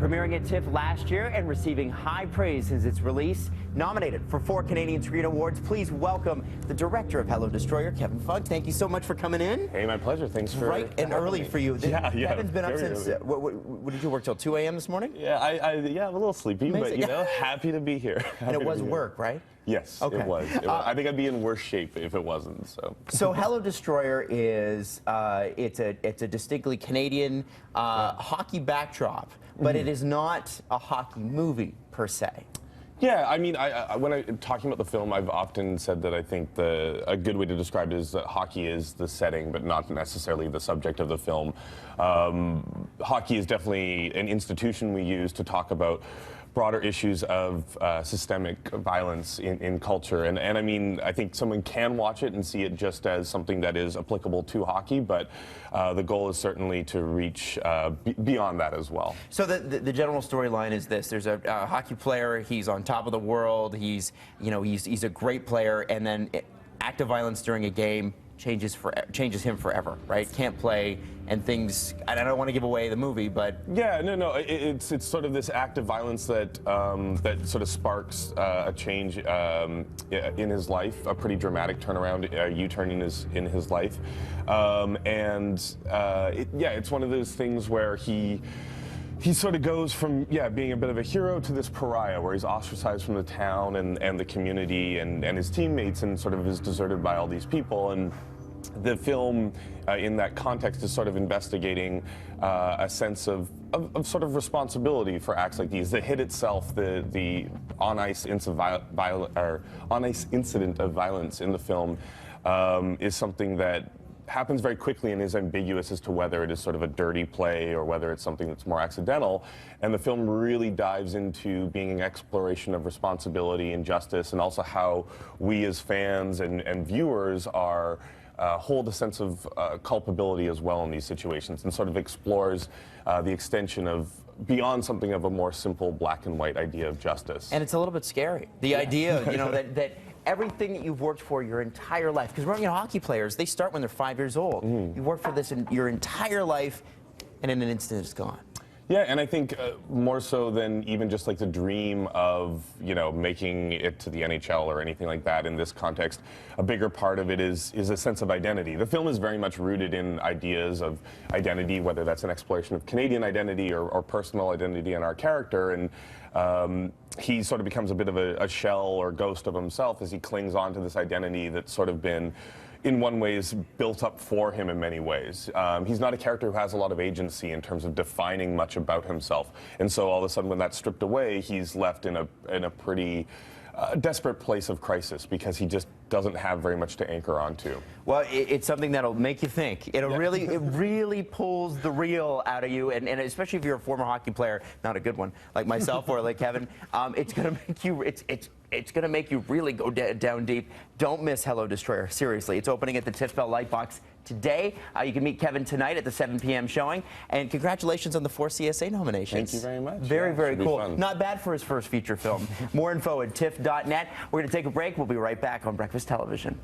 Premiering at TIFF last year and receiving high praise since its release. Nominated for 4 Canadian Screen Awards, please welcome the director of Hello Destroyer, Kevan Funk. Thank you so much for coming in. Hey, my pleasure. Thanks for Right and early for you. Yeah. Kevin's been up since, what did you work till 2 a.m. this morning? Yeah, I'm a little sleepy, Amazing. but you know, happy to be here. And it was work, right? Yes, okay. it was. I think I'd be in worse shape if it wasn't. So Hello Destroyer is it's a distinctly Canadian hockey backdrop, but it is not a hockey movie per se. Yeah, I mean, when I'm talking about the film, I've often said that I think a good way to describe it is that hockey is the setting, but not necessarily the subject of the film. Hockey is definitely an institution we use to talk about broader issues of systemic violence in culture. And I mean, I think someone can watch it and see it just as something that is applicable to hockey, but the goal is certainly to reach beyond that as well. So the general storyline is this: there's a hockey player, he's on top of the world, he's a great player, and then act of violence during a game changes him forever, right? Can't play, and things. I don't want to give away the movie, but yeah, no, it's sort of this act of violence that that sort of sparks a change in his life, a pretty dramatic turnaround, U-turn in his life, it's one of those things where he sort of goes from being a bit of a hero to this pariah, where he's ostracized from the town and the community and his teammates, and sort of is deserted by all these people. And the film, in that context, is sort of investigating a sense of sort of responsibility for acts like these. The hit itself, the on-ice incident of violence in the film, is something that happens very quickly and is ambiguous as to whether it is sort of a dirty play or whether it's something that's more accidental. And the film really dives into being an exploration of responsibility and justice, and also how we as fans and viewers hold a sense of culpability as well in these situations, and sort of explores the extension of beyond something of a more simple black and white idea of justice. And it's a little bit scary. The idea, that everything that you've worked for your entire life, because hockey players, they start when they're 5 years old. You work for this in your entire life, and in an instant it's gone. Yeah, and I think more so than even just like the dream of, making it to the NHL or anything like that in this context, a bigger part of it is a sense of identity. The film is very much rooted in ideas of identity, whether that's an exploration of Canadian identity or personal identity in our character, and he sort of becomes a bit of a shell or ghost of himself as he clings on to this identity that's sort of been, in one way, is built up for him in many ways. He's not a character who has a lot of agency in terms of defining much about himself. And so all of a sudden, when that's stripped away, he's left in a pretty desperate place of crisis, because he just doesn't have very much to anchor onto. Well, it's something that'll make you think. It really pulls the real out of you, and especially if you're a former hockey player, not a good one like myself or like Kevan, it's gonna make you it's gonna make you really go down deep. Don't miss Hello Destroyer. Seriously, it's opening at the TIFF Bell Lightbox today. You can meet Kevan tonight at the 7 p.m. showing, and congratulations on the 4 CSA nominations. Thank you very much. Very cool. Not bad for his first feature film. More info at tiff.net. We're going to take a break. We'll be right back on Breakfast Television.